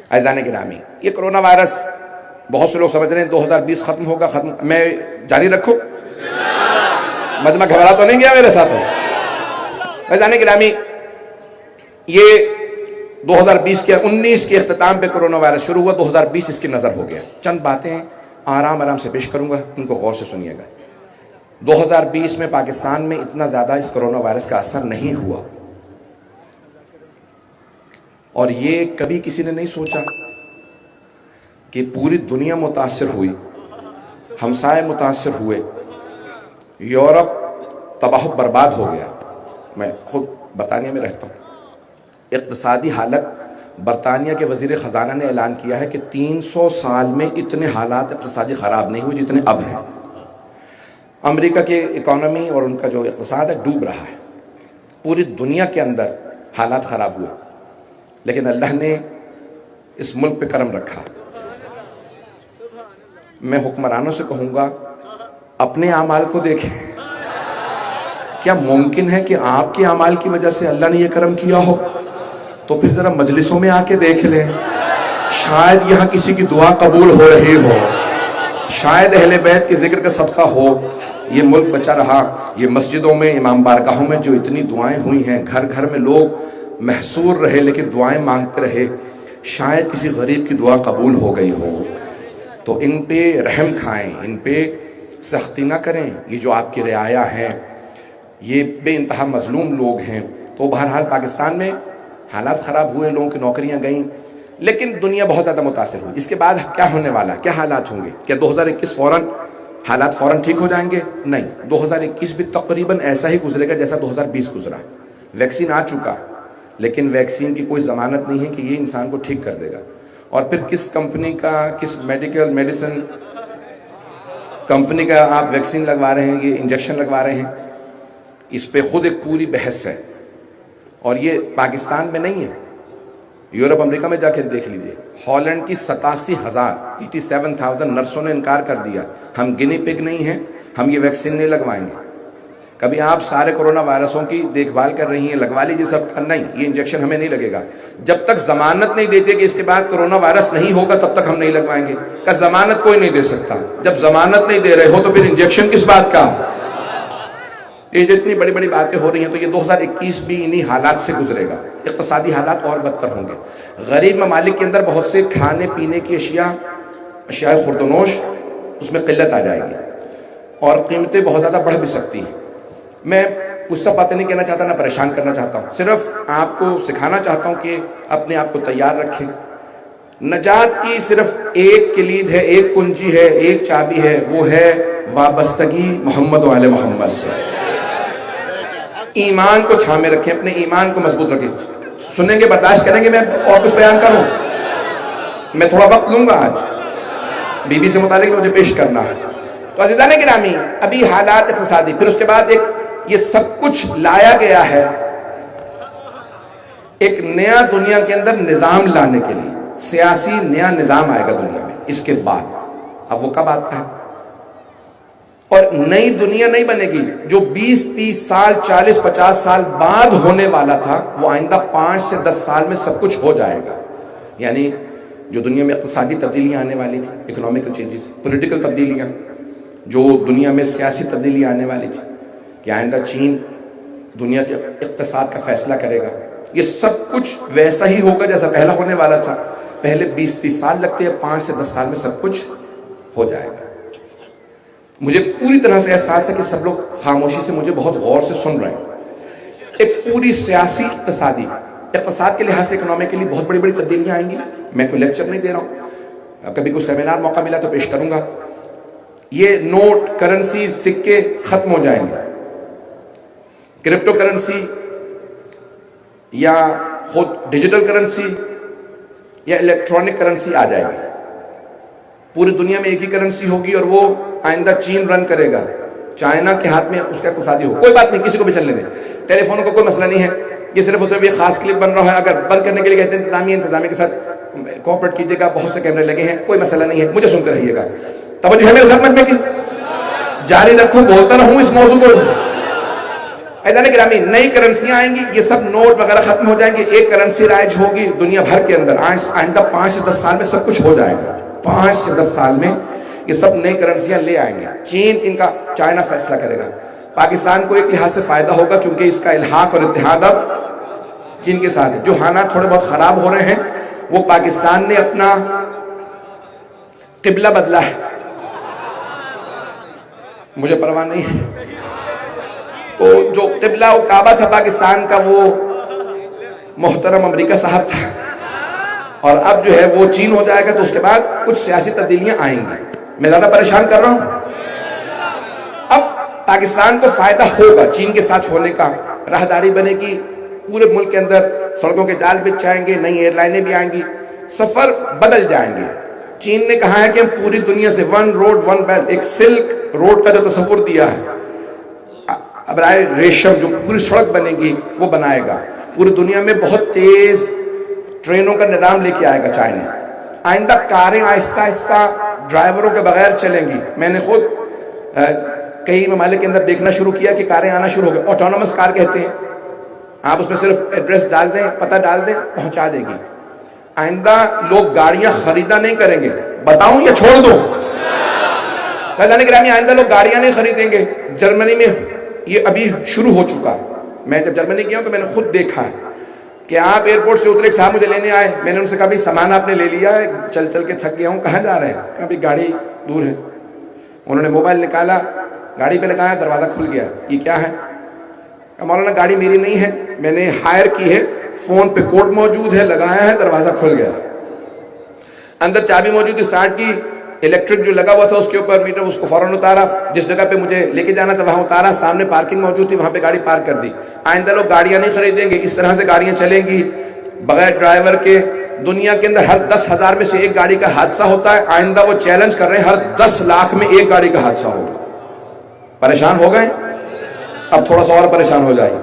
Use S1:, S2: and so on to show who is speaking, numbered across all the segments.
S1: عزیزان گرامی، یہ کرونا وائرس بہت سے لوگ سمجھ رہے ہیں 2020 ختم ہوگا، میں جاری رکھوں؟ مجمع گھبرا تو نہیں گیا میرے ساتھ؟ عزیزان گرامی، یہ 2020 کے 19 کے اختتام پہ کرونا وائرس شروع ہوا، 2020 اس کی نظر ہو گیا۔ چند باتیں آرام سے پیش کروں گا، ان کو غور سے سنیے گا۔ 2020 میں پاکستان میں اتنا زیادہ اس کرونا وائرس کا اثر نہیں ہوا، اور یہ کبھی کسی نے نہیں سوچا کہ پوری دنیا متاثر ہوئی، ہمسائے متاثر ہوئے، یورپ تباہ و برباد ہو گیا۔ میں خود برطانیہ میں رہتا ہوں، اقتصادی حالت برطانیہ کے وزیر خزانہ نے اعلان کیا ہے کہ 300 سال میں اتنے حالات اقتصادی خراب نہیں ہوئے جتنے اب ہیں۔ امریکہ کی اکانومی اور ان کا جو اقتصاد ہے ڈوب رہا ہے، پوری دنیا کے اندر حالات خراب ہوئے، لیکن اللہ نے اس ملک پہ کرم رکھا۔ میں حکمرانوں سے کہوں گا اپنے اعمال کو دیکھیں، کیا ممکن ہے کہ آپ کے اعمال کی وجہ سے اللہ نے یہ کرم کیا ہو؟ تو پھر ذرا مجلسوں میں آ کے دیکھ لیں، شاید یہاں کسی کی دعا قبول ہو رہی ہو، شاید اہل بیت کے ذکر کا صدقہ ہو، یہ ملک بچا رہا۔ یہ مسجدوں میں، امام بارگاہوں میں جو اتنی دعائیں ہوئی ہیں، گھر گھر میں لوگ محصور رہے لیکن دعائیں مانگتے رہے، شاید کسی غریب کی دعا قبول ہو گئی ہو۔ تو ان پہ رحم کھائیں، ان پہ سختی نہ کریں۔ یہ جو آپ کی رعایا ہیں، یہ بے انتہا مظلوم لوگ ہیں۔ تو بہرحال پاکستان میں حالات خراب ہوئے، لوگوں کی نوکریاں گئیں، لیکن دنیا بہت زیادہ متاثر ہوئی۔ اس کے بعد کیا ہونے والا، کیا حالات ہوں گے؟ کیا 2021 حالات فوراً ٹھیک ہو جائیں گے؟ نہیں، 2021 بھی تقریباً ایسا ہی گزرے گا جیسا 2020 گزرا۔ ویکسین آ چکا، لیکن ویکسین کی کوئی ضمانت نہیں ہے کہ یہ انسان کو ٹھیک کر دے گا۔ اور پھر کس کمپنی کا، کس میڈیسن کمپنی کا آپ ویکسین لگوا رہے ہیں، یہ انجیکشن لگوا رہے ہیں، اس پہ خود ایک پوری بحث ہے، اور یہ پاکستان میں نہیں ہے۔ یورپ امریکہ میں جا کے دیکھ لیجئے، ہالینڈ کی 87,000 نرسوں نے انکار کر دیا، ہم گنی پگ نہیں ہیں، ہم یہ ویکسین نہیں لگوائیں گے۔ کبھی آپ سارے کرونا وائرسوں کی دیکھ بھال کر رہی ہیں، لگوا لیجیے سب کا، نہیں، یہ انجیکشن ہمیں نہیں لگے گا۔ جب تک ضمانت نہیں دیتے کہ اس کے بعد کرونا وائرس نہیں ہوگا تب تک ہم نہیں لگوائیں گے۔ کہ ضمانت کوئی نہیں دے سکتا، جب ضمانت نہیں دے رہے ہو تو پھر انجیکشن کس بات کا؟ یہ جتنی بڑی بڑی باتیں ہو رہی ہیں، تو یہ 2021 بھی انہی حالات سے گزرے گا۔ اقتصادی حالات اور بدتر ہوں گے۔ غریب ممالک کے اندر بہت سے کھانے پینے کی اشیاء خوردونوش، اس میں قلت آ جائے گی، اور قیمتیں بہت زیادہ بڑھ بھی سکتی ہیں۔ میں کچھ سب باتیں نہیں کہنا چاہتا، نہ پریشان کرنا چاہتا ہوں، صرف آپ کو سکھانا چاہتا ہوں کہ اپنے آپ کو تیار رکھیں۔ نجات کی صرف ایک کلید ہے، ایک کنجی ہے، ایک چابی ہے، وہ ہے وابستگی محمد و آل محمد سے۔ ایمان کو تھامے رکھیں، اپنے ایمان کو مضبوط رکھیں۔ سنیں گے، برداشت کریں گے میں اور کچھ بیان کروں؟ میں تھوڑا وقت لوں گا، آج بی بی سے متعلق مجھے پیش کرنا ہے۔ تو عزیزان گرامی، ابھی حالات اقتصادی، پھر اس کے بعد یہ سب کچھ لایا گیا ہے ایک نیا دنیا کے اندر نظام لانے کے لیے، سیاسی نیا نظام آئے گا دنیا میں اس کے بعد۔ اب وہ کب آتا ہے؟ اور نئی دنیا نہیں بنے گی، جو 20 30 سال 40 50 سال بعد ہونے والا تھا وہ آئندہ 5 سے 10 سال میں سب کچھ ہو جائے گا۔ یعنی جو دنیا میں اقتصادی تبدیلیاں آنے والی تھی، اکنامیکل چینجز، پولیٹیکل تبدیلیاں، جو دنیا میں سیاسی تبدیلیاں آنے والی تھی کہ آئندہ چین دنیا کے اقتصاد کا فیصلہ کرے گا، یہ سب کچھ ویسا ہی ہوگا جیسا پہلا ہونے والا تھا۔ پہلے 20 30 سال لگتے ہیں، 5 سے 10 سال میں سب کچھ ہو جائے گا۔ مجھے پوری طرح سے احساس ہے کہ سب لوگ خاموشی سے مجھے بہت غور سے سن رہے ہیں۔ ایک پوری سیاسی اقتصاد کے لحاظ سے اکنامیکلی بہت بڑی بڑی تبدیلیاں آئیں گی۔ میں کوئی لیکچر نہیں دے رہا ہوں، کبھی کوئی سیمینار موقع ملا تو پیش کروں گا۔ یہ نوٹ، کرنسی، سکے ختم ہو جائیں گے، کرپٹو کرنسی یا خود ڈیجیٹل کرنسی یا الیکٹرانک کرنسی آ جائے گی۔ پوری دنیا میں ایک ہی کرنسی ہوگی، اور وہ آئندہ چین رن کرے گا، چائنا کے ہاتھ میں اس کا اقتصادی ہو۔ کوئی بات نہیں، کسی کو بھی چلنے دیں، ٹیلی فون کا کوئی مسئلہ نہیں ہے، یہ صرف اور صرف یہ خاص کلپ بن رہا ہے۔ اگر بند کرنے کے لیے کہتے ہیں انتظامیہ کے ساتھ کوآپریٹ کیجیے گا، بہت سے کیمرے لگے ہیں، کوئی مسئلہ نہیں ہے، مجھے سنتے رہیے گا۔ توجہ ہے میرے ساتھ؟ مجمع کی جاری رکھوں، بولتا رہوں اس موضوع کو۔ عزیزان گرامی نئی کرنسیاں آئیں گی, یہ سب نوٹ وغیرہ ختم ہو جائیں گے, ایک کرنسی رائج ہوگی دنیا بھر کے اندر. آئندہ 5 سے 10 سال میں سب کچھ ہو جائے گا. 5 سے 10 سال میں یہ سب نئی کرنسیاں لے آئیں گے. چین ان کا, چائنا فیصلہ کرے گا. پاکستان کو ایک لحاظ سے فائدہ ہوگا کیونکہ اس کا الحاق اور اتحاد اب چین کے ساتھ ہے. جو حالات تھوڑے بہت خراب ہو رہے ہیں وہ پاکستان نے اپنا قبلہ بدلا ہے, مجھے پرواہ نہیں ہے. تو جو قبلہ و کعبہ تھا پاکستان کا وہ محترم امریکہ صاحب تھا, اور اب جو ہے وہ چین ہو جائے گا. تو اس کے بعد کچھ سیاسی تبدیلیاں آئیں گی. میں زیادہ پریشان کر رہا ہوں؟ اب پاکستان کو فائدہ ہوگا چین کے ساتھ ہونے کا. راہداری بنے گی پورے ملک کے اندر, سڑکوں کے جال بچھ جائیں گے, نئی ایئر لائنیں بھی آئیں گی, سفر بدل جائیں گے. چین نے کہا ہے کہ ہم پوری دنیا سے 1 روڈ 1 بیلٹ, ایک سلک روڈ کا جو تصور دیا ہے, ابرائے ریشم جو پوری سڑک بنے گی وہ بنائے گا. پوری دنیا میں بہت تیز ٹرینوں کا نظام لے کے آئے گا چائنا. آئندہ کاریں آہستہ آہستہ ڈرائیوروں کے بغیر چلیں گی. میں نے خود کئی ممالک کے اندر دیکھنا شروع کیا کہ کاریں آنا شروع ہو گئی. آٹونومس کار کہتے ہیں, آپ اس میں صرف ایڈریس ڈال دیں, پتہ ڈال دیں, پہنچا دے گی. آئندہ لوگ گاڑیاں خریدا نہیں کریں گے. بتاؤں یا چھوڑ دوں؟ خزانہ گرامی, آئندہ لوگ گاڑیاں نہیں خریدیں گے. جرمنی میں یہ ابھی شروع ہو چکا. میں جب جرمنی گیا ہوں تو میں نے خود دیکھا ہے کہ آپ ایئرپورٹ سے اترے, ایک صاحب مجھے لینے آئے, میں نے ان سے کہا بھائی سامان آپ نے لے لیا ہے؟ چل چل کے تھک گیا ہوں. کہاں جا رہے ہیں؟ کہا بھائی گاڑی دور ہے. انہوں نے موبائل نکالا, گاڑی پہ لگایا, دروازہ کھل گیا. یہ کیا ہے؟ کہا مولانا گاڑی میری نہیں ہے, میں نے ہائر کی ہے, فون پہ کوڈ موجود ہے, لگایا ہے, دروازہ کھل گیا. اندر چابی موجود تھی, اسٹارٹ کی, الیکٹرک جو لگا ہوا تھا اس کے اوپر میٹر, اس کو فوراً اتارا, جس جگہ پہ مجھے لے کے جانا تھا وہاں اتارا, سامنے پارکنگ موجود تھی وہاں پہ گاڑی پارک کر دی. آئندہ لوگ گاڑیاں نہیں خریدیں گے, اس طرح سے گاڑیاں چلیں گی بغیر ڈرائیور کے. دنیا کے اندر ہر 10,000 میں سے ایک گاڑی کا حادثہ ہوتا ہے. آئندہ وہ چیلنج کر رہے ہیں ہر 10 لاکھ میں ایک گاڑی کا حادثہ ہوگا. پریشان ہو گئے؟ اب تھوڑا سا اور پریشان ہو جائیں.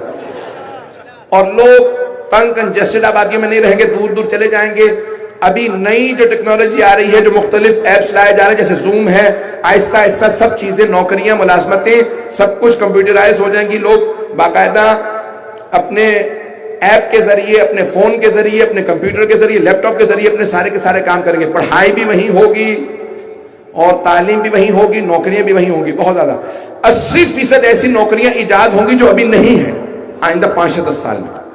S1: اور لوگ تنگ کنجسٹڈ آبادیوں میں نہیں رہیں گے, دور دور چلے جائیں گے. ابھی نئی جو ٹیکنالوجی آ رہی ہے, جو مختلف ایپس لائے جا رہے ہیں, جیسے زوم ہے, آہستہ آہستہ سب چیزیں, نوکریاں, ملازمتیں, سب کچھ کمپیوٹرائز ہو جائیں گی. لوگ باقاعدہ اپنے ایپ کے ذریعے, اپنے فون کے ذریعے, اپنے کمپیوٹر کے ذریعے, لیپ ٹاپ کے ذریعے اپنے سارے کے سارے کام کریں گے. پڑھائی بھی وہیں ہوگی اور تعلیم بھی وہیں ہوگی, نوکریاں بھی وہیں ہوں گی. بہت زیادہ 80% ایسی نوکریاں ایجاد ہوں گی جو ابھی نہیں ہیں آئندہ 5 سے 10 سال میں.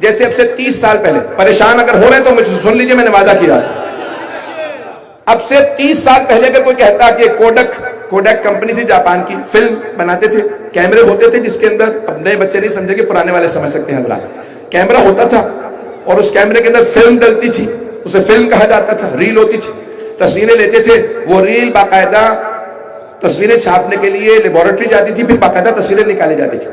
S1: جیسے اب سے 30 سال پہلے, پریشان اگر ہو رہے ہیں تو مجھ سے سن لیجئے, میں نے وعدہ کیا تھا. اب سے 30 سال پہلے اگر کوئی کہتا کہ کوڈک کمپنی تھی جاپان کی, فلم بناتے تھے, کیمرے ہوتے تھے جس کے اندر, اب نئے بچے نہیں سمجھے کہ پرانے والے سمجھ سکتے ہیں حضرات, کیمرہ ہوتا تھا اور اس کیمرے کے اندر فلم ڈلتی تھی, اسے فلم کہا جاتا تھا, ریل ہوتی تھی, تصویریں لیتے تھے. وہ ریل باقاعدہ تصویریں چھاپنے کے لیے لیبارٹری جاتی تھی, پھر باقاعدہ تصویریں نکالی جاتی تھی.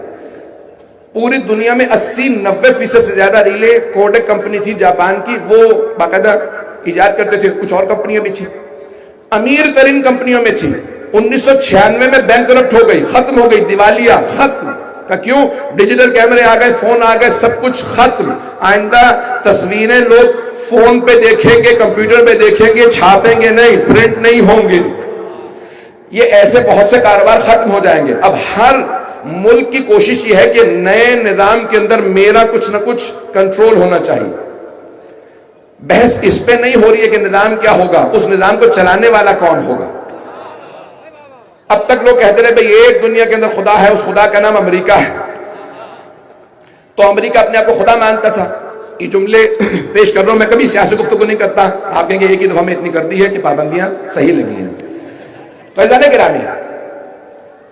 S1: پوری دنیا میں 80-90% سے زیادہ ریلیں کوڈک کمپنی تھی جاپان کی, وہ باقاعدہ ایجاد کرتے تھے. کچھ اور کمپنیاں بھی تھیں, امیر ترین کمپنیوں میں تھی. 1996 میں بینکرپٹ ہو گئی, ختم ہو گئی, دیوالیہ, ختم. کیوں؟ ڈیجیٹل کیمرے آ گئے, فون آ گئے, سب کچھ ختم. آئندہ تصویریں لوگ فون پہ دیکھیں گے, کمپیوٹر پہ دیکھیں گے, چھاپیں گے نہیں, پرنٹ نہیں ہوں گے. یہ ایسے بہت سے کاروبار ختم ہو جائیں گے. اب ہر ملک کی کوشش یہ ہے کہ نئے نظام کے اندر میرا کچھ نہ کچھ کنٹرول ہونا چاہیے. بحث اس پہ نہیں ہو رہی ہے کہ نظام کیا ہوگا, اس نظام کو چلانے والا کون ہوگا. اب تک لوگ کہتے رہے بھئی ایک دنیا کے اندر خدا ہے, اس خدا کا نام امریکہ ہے. تو امریکہ اپنے آپ کو خدا مانتا تھا. یہ جملے پیش کر رہا ہوں, میں کبھی سیاسی گفتگو نہیں کرتا. آپ کہیں گے ایک ہی دفعہ میں اتنی کر دی ہے کہ پابندیاں صحیح لگی ہیں. تو عزیزان گرامی,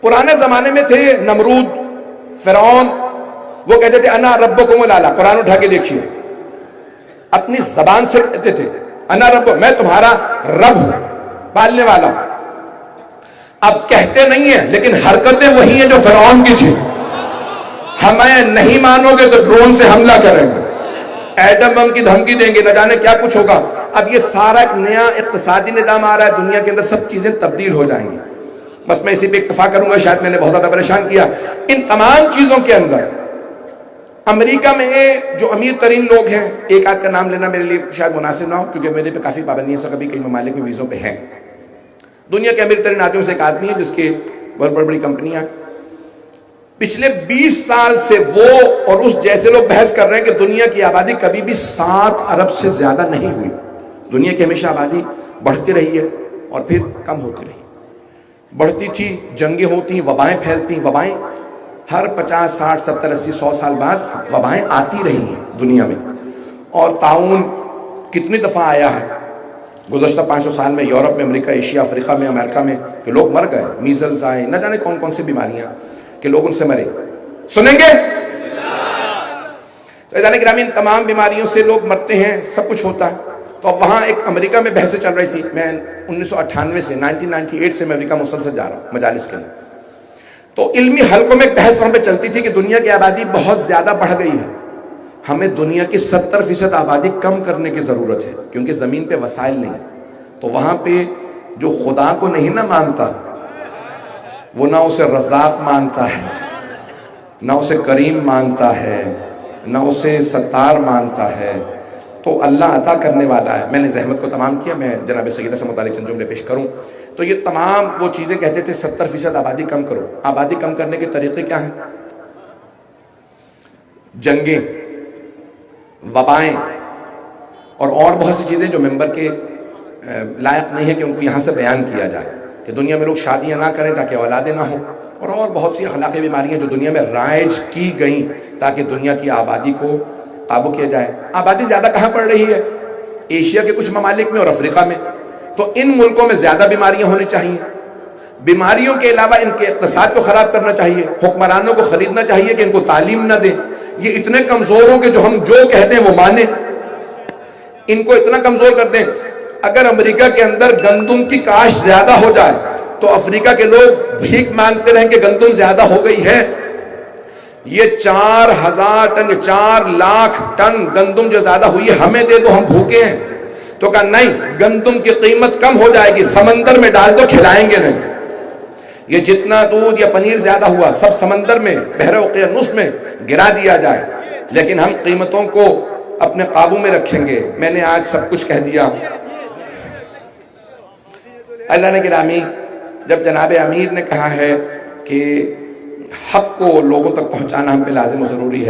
S1: پرانے زمانے میں تھے نمرود, فرعون, وہ کہتے تھے انا ربکم الاعلی. قرآن اٹھا کے دیکھیے, اپنی زبان سے کہتے تھے انا رب, میں تمہارا رب ہوں, پالنے والا ہوں. اب کہتے نہیں ہیں لیکن حرکتیں وہی ہیں جو فرعون کی تھی. ہمیں نہیں مانو گے تو ڈرون سے حملہ کریں گے, ایٹم بم کی دھمکی دیں گے, نہ جانے کیا کچھ ہوگا. اب یہ سارا ایک نیا اقتصادی نظام آ رہا ہے دنیا کے اندر, سب چیزیں تبدیل ہو جائیں گی. بس میں اسی پہ اکتفا کروں گا, شاید میں نے بہت زیادہ پریشان کیا. ان تمام چیزوں کے اندر امریکہ میں جو امیر ترین لوگ ہیں, ایک آدھ کا نام لینا میرے لیے شاید مناسب نہ ہو کیونکہ میرے پہ کافی پابندیاں سب کبھی کئی ممالک میں ویزوں پہ ہیں. دنیا کے امیر ترین آدمیوں سے ایک آدمی ہے جس کے بہت بڑی بڑی کمپنیاں. پچھلے 20 سال سے وہ اور اس جیسے لوگ بحث کر رہے ہیں کہ دنیا کی آبادی کبھی بھی 7 ارب سے زیادہ نہیں ہوئی. دنیا کی ہمیشہ آبادی بڑھتی رہی ہے اور پھر کم ہوتی رہی. بڑھتی تھی، جنگیں ہوتی، وبائیں پھیلتی. وبائیں ہر 50 60 70 80 100 سال بعد وبائیں آتی رہی ہیں دنیا میں. اور طاعون کتنی دفعہ آیا ہے گزشتہ 500 سال میں، یورپ میں، امریکہ، ایشیا، افریقہ میں، امریکہ میں، کہ لوگ مر گئے. میزلز آئے، نہ جانے کون کون سی بیماریاں کہ لوگ ان سے مرے. سنیں گے؟ تو عزیزان گرامی، ان تمام بیماریوں سے لوگ مرتے ہیں، سب کچھ ہوتا ہے. تو اب وہاں ایک امریکہ میں بحثیں چل رہی تھی. میں 1998 سے 1998 سے میں امریکہ مسلسل جا رہا ہوں مجالس کے لیے. تو علمی حلقوں میں بحث وہاں پہ چلتی تھی کہ دنیا کی آبادی بہت زیادہ بڑھ گئی ہے، ہمیں دنیا کی 70% آبادی کم کرنے کی ضرورت ہے کیونکہ زمین پہ وسائل نہیں. تو وہاں پہ جو خدا کو نہیں نہ مانتا، وہ نہ اسے رزاق مانتا ہے، نہ اسے کریم مانتا ہے، نہ اسے ستار مانتا ہے. تو اللہ عطا کرنے والا ہے. میں نے زحمت کو تمام کیا، میں جناب سیدہ سے متعلق چند جملے پیش کروں. تو یہ تمام وہ چیزیں کہتے تھے 70% آبادی کم کرو. آبادی کم کرنے کے طریقے کیا ہیں؟ جنگیں، وبائیں اور بہت سی چیزیں جو ممبر کے لائق نہیں ہے کہ ان کو یہاں سے بیان کیا جائے. کہ دنیا میں لوگ شادیاں نہ کریں تاکہ اولادیں نہ ہوں، اور بہت سی اخلاقی بیماریاں جو دنیا میں رائج کی گئیں تاکہ دنیا کی آبادی کو قابو کیا جائے. آبادی زیادہ کہاں پڑ رہی ہے؟ ایشیا کے کچھ ممالک میں اور افریقہ میں. تو ان ملکوں میں زیادہ بیماریاں ہونی چاہیے. بیماریوں کے علاوہ ان کے اقتصاد کو خراب کرنا چاہیے، حکمرانوں کو خریدنا چاہیے کہ ان کو تعلیم نہ دیں. یہ اتنے کمزور ہوں کہ جو ہم جو کہتے ہیں وہ مانیں. ان کو اتنا کمزور کر دیں. اگر امریکہ کے اندر گندم کی کاشت زیادہ ہو جائے تو افریقہ کے لوگ بھیک مانگتے رہیں کہ گندم زیادہ ہو گئی ہے. یہ 4000 ٹن 4 لاکھ ٹن گندم جو زیادہ ہوئی ہے ہمیں دے دو، ہم بھوکے ہیں. تو کہا نہیں، گندم کی قیمت کم ہو جائے گی، سمندر میں ڈال دو، کھلائیں گے نہیں. یہ جتنا دودھ یا پنیر زیادہ ہوا سب سمندر میں، بحر اوقیانوس میں گرا دیا جائے، لیکن ہم قیمتوں کو اپنے قابو میں رکھیں گے. میں نے آج سب کچھ کہہ دیا. عزیزان گرامی، جب جناب امیر نے کہا ہے کہ حق کو لوگوں تک پہنچانا ہم پہ لازم و ضروری ہے،